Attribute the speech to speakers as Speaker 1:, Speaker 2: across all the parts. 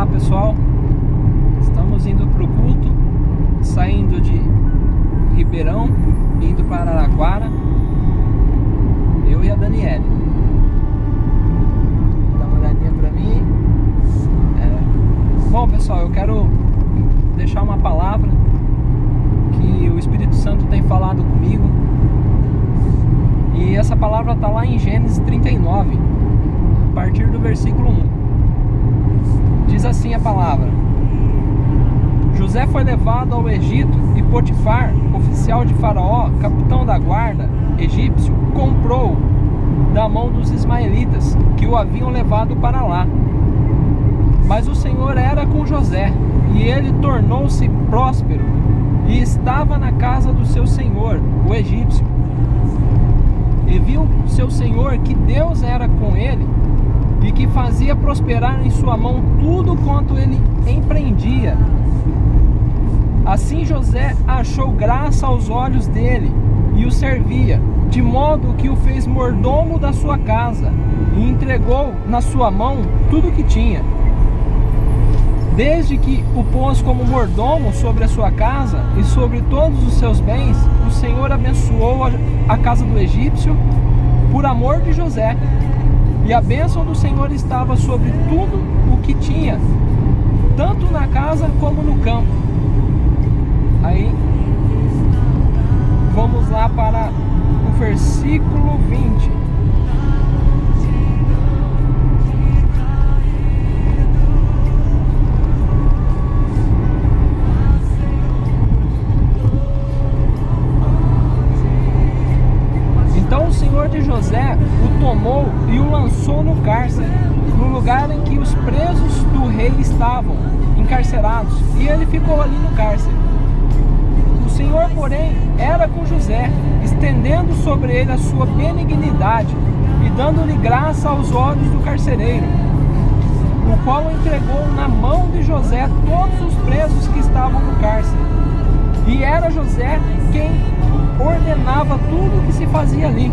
Speaker 1: Olá pessoal, estamos indo para o culto, saindo de Ribeirão, indo para Araraquara, eu e a Daniele. Dá uma olhadinha para mim. Bom pessoal, eu quero deixar uma palavra que o Espírito Santo tem falado comigo, e essa palavra está lá em Gênesis 39, a partir do versículo 1. Diz assim a palavra: José foi levado ao Egito e Potifar, oficial de Faraó, capitão da guarda egípcio, comprou-o da mão dos ismaelitas que o haviam levado para lá. Mas o Senhor era com José, e ele tornou-se próspero, e estava na casa do seu senhor, o egípcio. E viu seu senhor que Deus era com ele, e que fazia prosperar em sua mão tudo quanto ele empreendia. Assim José achou graça aos olhos dele, e o servia, de modo que o fez mordomo da sua casa, e entregou na sua mão tudo o que tinha. Desde que o pôs como mordomo sobre a sua casa e sobre todos os seus bens, o Senhor abençoou a casa do egípcio por amor de José. E a bênção do Senhor estava sobre tudo o que tinha, tanto na casa como no campo. Aí, vamos lá para o versículo 20. Então o Senhor de José o tomou e o lançou no cárcere, no lugar em que os presos do rei estavam encarcerados, e ele ficou ali no cárcere. O Senhor, porém, era com José, estendendo sobre ele a sua benignidade e dando-lhe graça aos olhos do carcereiro, o qual entregou na mão de José todos os presos que estavam no cárcere. E era José quem ordenava tudo o que se fazia ali.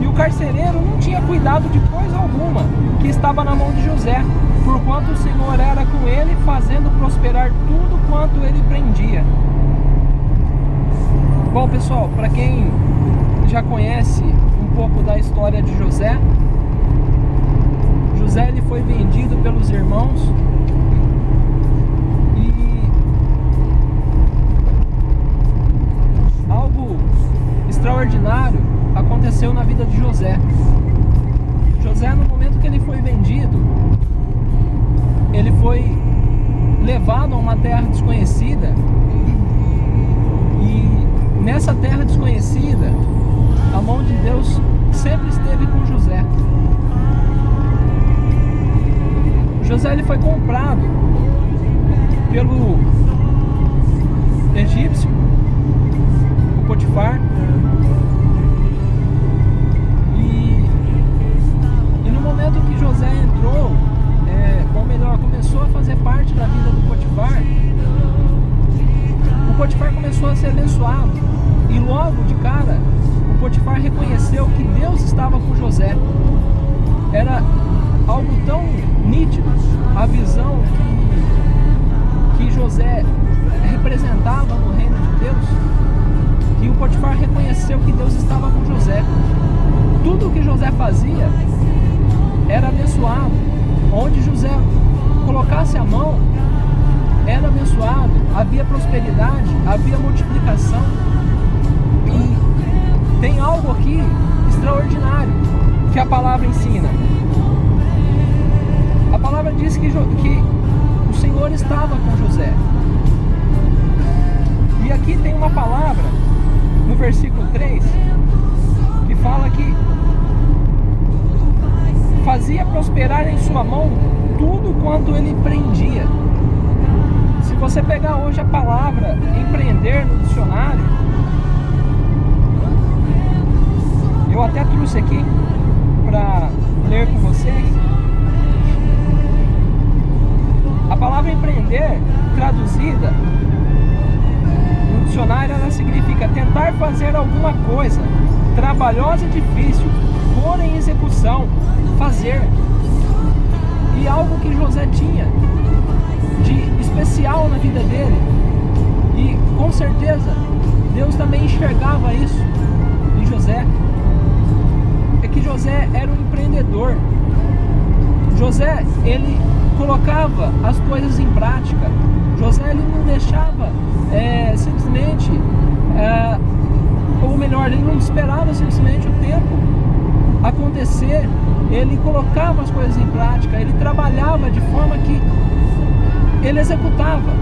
Speaker 1: E o carcereiro não tinha cuidado de coisa alguma que estava na mão de José, porquanto o Senhor era com ele, fazendo prosperar tudo quanto ele prendia. Bom pessoal, para quem já conhece um pouco da história de José, José ele foi vendido pelos irmãos, e algo extraordinário aconteceu na vida de José. José, no momento que ele foi vendido, ele foi levado a uma terra desconhecida, e nessa terra desconhecida, a mão de Deus sempre esteve com José. José ele foi comprado pelo egípcio, o Potifar, e no momento que José entrou, ou melhor, começou a fazer parte da vida do Potifar, o Potifar começou a ser abençoado, e logo de cara o Potifar reconheceu que Deus estava com José. Era algo tão nítido a visão que José representava no reino de Deus, que o Potifar reconheceu que Deus estava com José. Tudo o que José fazia era abençoado. Onde José colocasse a mão, era abençoado. Havia prosperidade, havia multiplicação. E tem algo aqui extraordinário que a palavra ensina. A palavra diz que o Senhor estava com José. E aqui tem uma palavra no versículo 3 que fala que fazia prosperar em sua mão tudo quanto ele empreendia. Se você pegar hoje a palavra empreender no dicionário, eu até trouxe aqui para ler com vocês. A palavra empreender, traduzida no dicionário, ela significa tentar fazer alguma coisa trabalhosa e difícil, pôr em execução, fazer. E algo que José tinha de especial na vida dele. E com certeza Deus também enxergava isso em José. É que José era um empreendedor. José, ele colocava as coisas em prática. José, ele não deixava simplesmente, ou melhor, ele não esperava simplesmente o tempo acontecer. Ele colocava as coisas em prática, ele trabalhava de forma que ele executava.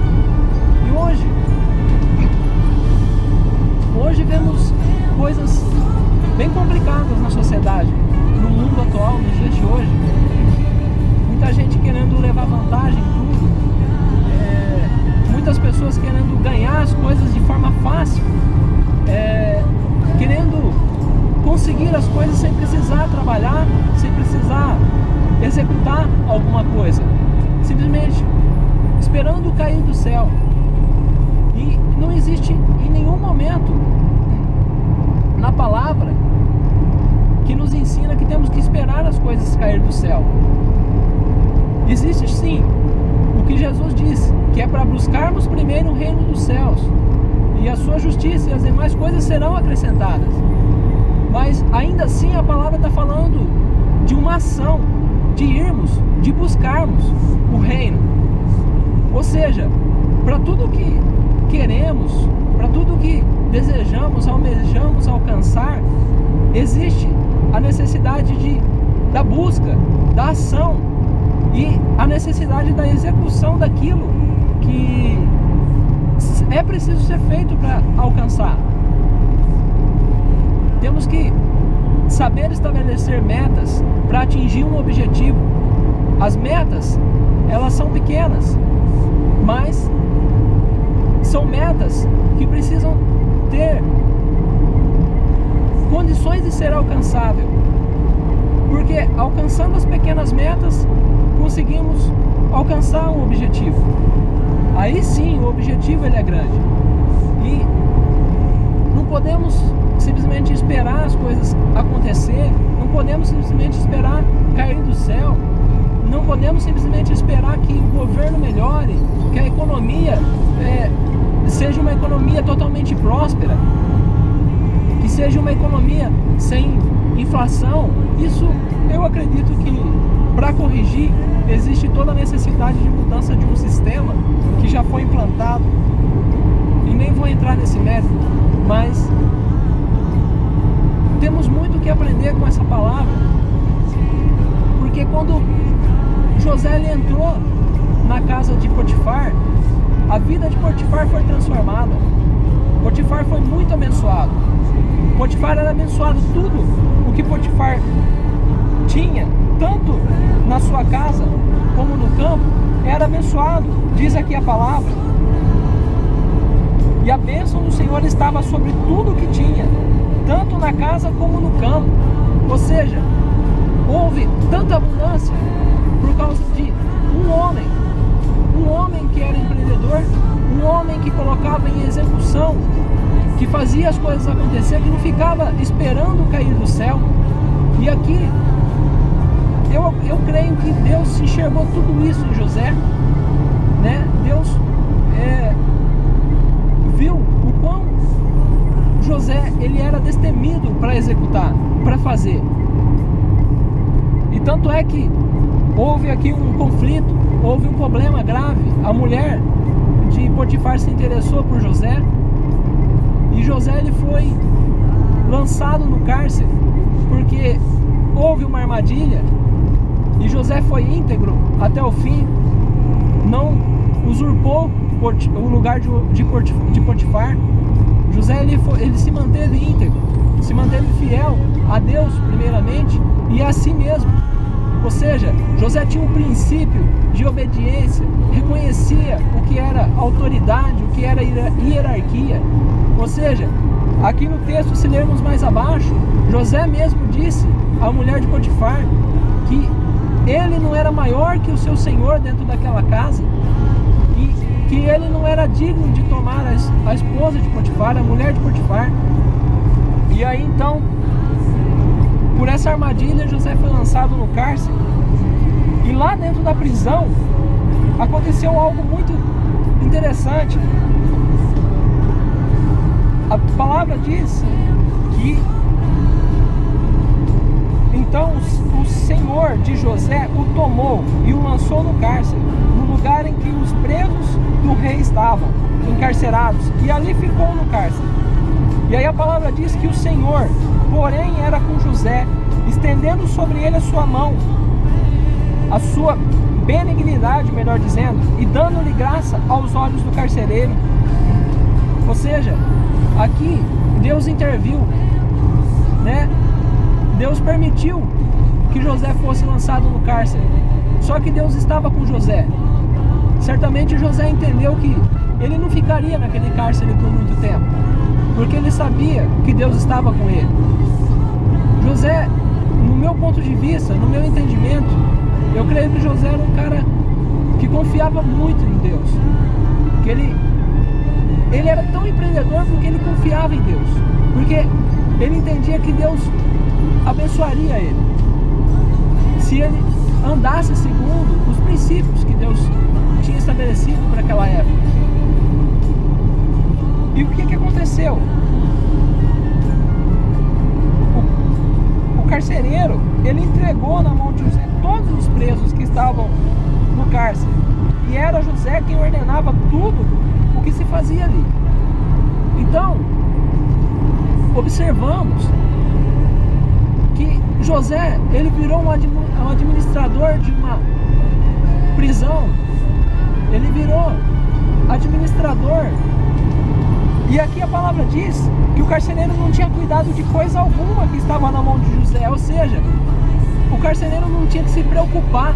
Speaker 1: E hoje vemos coisas bem complicadas na sociedade, no mundo atual, nos dias de hoje. Muita gente querendo levar vantagem em tudo, muitas pessoas querendo ganhar as coisas de forma fácil, querendo conseguir as coisas sem precisar trabalhar, sem precisar executar alguma coisa, simplesmente esperando cair do céu. E não existe em nenhum momento na palavra que nos ensina que temos que esperar as coisas cair do céu. Existe sim o que Jesus disse, que é para buscarmos primeiro o reino dos céus e a sua justiça, e as demais coisas serão acrescentadas. Mas ainda assim a palavra está falando de uma ação, de irmos, de buscarmos o reino. Ou seja, para tudo que queremos, para tudo que desejamos, almejamos alcançar, existe a necessidade da busca, da ação e a necessidade da execução daquilo que é preciso ser feito para alcançar. Temos que saber estabelecer metas para atingir um objetivo. As metas, elas são pequenas, mas são metas que precisam ter condições de ser alcançável. Porque alcançando as pequenas metas, conseguimos alcançar um objetivo. Aí sim, o objetivo ele é grande. E não podemos simplesmente esperar as coisas acontecer, não podemos simplesmente esperar cair do céu, não podemos simplesmente esperar que o governo melhore, que a economia seja uma economia totalmente próspera, que seja uma economia sem inflação. Isso eu acredito que para corrigir existe toda a necessidade de mudança de um sistema que já foi implantado, e nem vou entrar nesse mérito, mas temos muito que aprender com essa palavra, porque quando José ele entrou na casa de Potifar, a vida de Potifar foi transformada. Potifar foi muito abençoado. Potifar era abençoado. Tudo o que Potifar tinha, tanto na sua casa como no campo, era abençoado, diz aqui a palavra. E a bênção do Senhor estava sobre tudo que tinha, tanto na casa como no campo. Ou seja, houve tanta abundância por causa de um homem que era empreendedor, um homem que colocava em execução, que fazia as coisas acontecer, que não ficava esperando cair do céu. E aqui eu creio que Deus enxergou tudo isso em José, né? Deus viu o quão José ele era destemido para executar, para fazer. E tanto é que houve aqui um conflito, houve um problema grave. A mulher de Potifar se interessou por José, e José ele foi lançado no cárcere porque houve uma armadilha, e José foi íntegro até o fim, não usurpou o lugar de Potifar. José ele se manteve íntegro, se manteve fiel a Deus primeiramente e a si mesmo. Ou seja, José tinha um princípio de obediência, reconhecia o que era autoridade, o que era hierarquia. Ou seja, aqui no texto, se lermos mais abaixo, José mesmo disse à mulher de Potifar que ele não era maior que o seu senhor dentro daquela casa, e que ele não era digno de tomar a esposa de Potifar, a mulher de Potifar. E aí então, por essa armadilha, José foi lançado no cárcere. E lá dentro da prisão, aconteceu algo muito interessante. A palavra diz que então o Senhor de José o tomou e o lançou no cárcere, no lugar em que os presos do rei estavam encarcerados, e ali ficou no cárcere. E aí a palavra diz que o Senhor, porém, era com José, estendendo sobre ele a sua mão, a sua benignidade, melhor dizendo, e dando-lhe graça aos olhos do carcereiro. Ou seja, aqui Deus interviu, né? Deus permitiu que José fosse lançado no cárcere. Só que Deus estava com José. Certamente José entendeu que ele não ficaria naquele cárcere por muito tempo, porque ele sabia que Deus estava com ele. José, no meu ponto de vista, no meu entendimento, eu creio que José era um cara que confiava muito em Deus. Que ele era tão empreendedor porque ele confiava em Deus. Porque ele entendia que Deus abençoaria ele, se ele andasse segundo os princípios que Deus tinha estabelecido para aquela época. E o que aconteceu? O carcereiro, ele entregou na mão de José todos os presos que estavam no cárcere, e era José quem ordenava tudo o que se fazia ali. Então, observamos que José, ele virou um administrador de uma prisão, ele virou administrador. E aqui a palavra diz que o carcereiro não tinha cuidado de coisa alguma que estava na mão de José, ou seja, o carcereiro não tinha que se preocupar.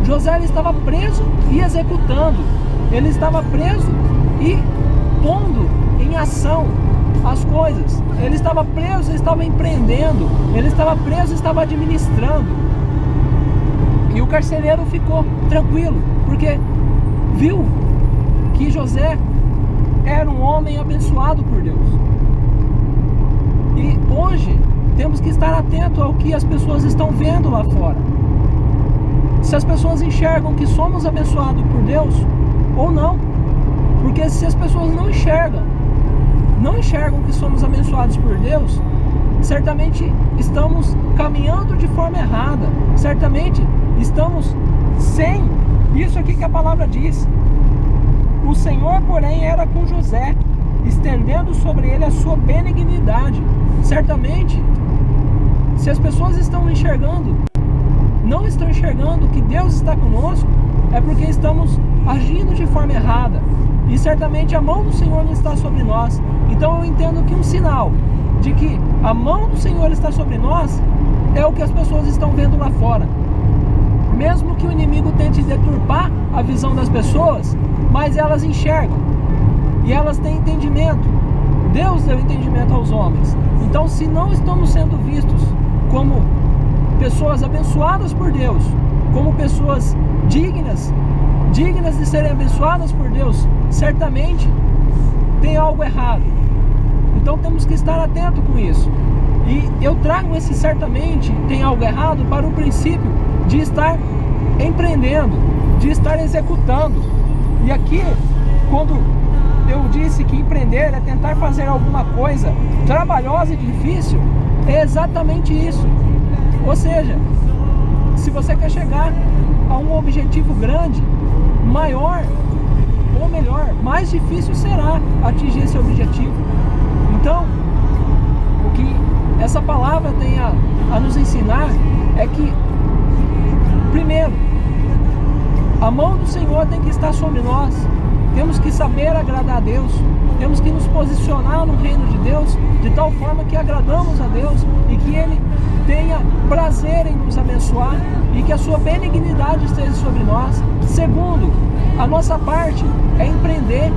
Speaker 1: José, ele estava preso e executando, ele estava preso e pondo em ação as coisas. Ele estava preso, estava empreendendo, ele estava preso, estava administrando. E o carcereiro ficou tranquilo, porque viu que José era um homem abençoado por Deus. E hoje temos que estar atento ao que as pessoas estão vendo lá fora. Se as pessoas enxergam que somos abençoados por Deus ou não. Porque se as pessoas não enxergam que somos abençoados por Deus, certamente estamos caminhando de forma errada, certamente estamos sem isso aqui que a palavra diz. O Senhor, porém, era com José, estendendo sobre ele a sua benignidade. Certamente, se as pessoas estão enxergando, não estão enxergando que Deus está conosco, é porque estamos agindo de forma errada. E certamente a mão do Senhor não está sobre nós. Então eu entendo que um sinal de que a mão do Senhor está sobre nós é o que as pessoas estão vendo lá fora. Mesmo que o inimigo tente deturpar a visão das pessoas, mas elas enxergam e elas têm entendimento. Deus deu entendimento aos homens. Então, se não estamos sendo vistos como pessoas abençoadas por Deus, como pessoas dignas de serem abençoadas por Deus, certamente tem algo errado. Então temos que estar atento com isso. E eu trago esse certamente tem algo errado para o princípio de estar empreendendo, de estar executando. E aqui, quando eu disse que empreender é tentar fazer alguma coisa trabalhosa e difícil, é exatamente isso. Ou seja, se você quer chegar a um objetivo grande, maior ou melhor, mais difícil será atingir esse objetivo. Então, o que essa palavra tem a nos ensinar é que, primeiro, a mão do Senhor tem que estar sobre nós. Temos que saber agradar a Deus. Temos que nos posicionar no reino de Deus de tal forma que agradamos a Deus e que Ele tenha prazer em nos abençoar e que a sua benignidade esteja sobre nós. Segundo, a nossa parte é empreender,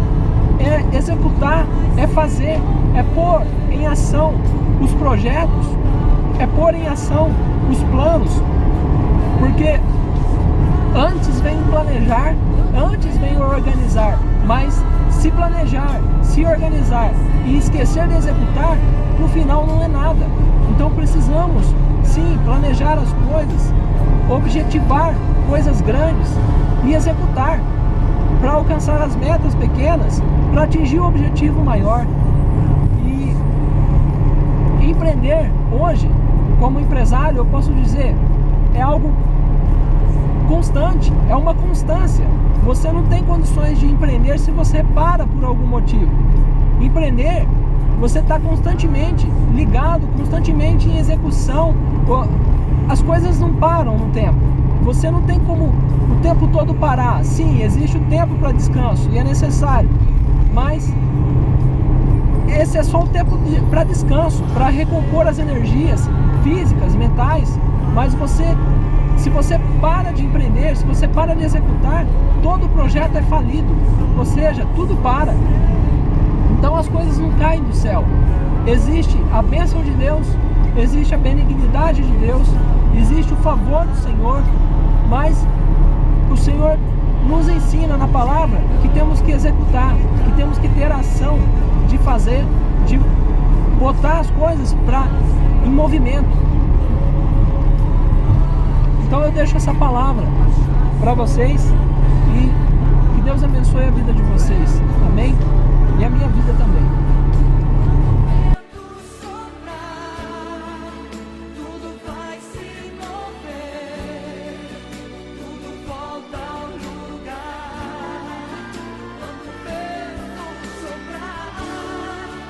Speaker 1: é executar, é fazer, é pôr em ação os projetos, é pôr em ação os planos, porque antes vem planejar, antes vem organizar, mas se planejar, se organizar e esquecer de executar, no final não é nada. Então precisamos sim planejar as coisas, objetivar coisas grandes e executar, para alcançar as metas pequenas, para atingir o objetivo maior. E empreender hoje, como empresário, eu posso dizer, é algo constante, é uma constância. Você não tem condições de empreender se você para por algum motivo. Empreender, você está constantemente ligado, constantemente em execução. As coisas não param no tempo. Você não tem como o tempo todo parar. Sim, existe o tempo para descanso e é necessário, mas esse é só o tempo para descanso, para recompor as energias físicas, mentais. Mas se você para de empreender, se você para de executar, todo o projeto é falido, ou seja, tudo para. Então as coisas não caem do céu. Existe a bênção de Deus, existe a benignidade de Deus, existe o favor do Senhor, mas o Senhor nos ensina na palavra que temos que executar, que temos que ter a ação de fazer, de botar as coisas em movimento. Então eu deixo essa palavra para vocês e que Deus abençoe a vida de vocês. Amém? E a minha vida também.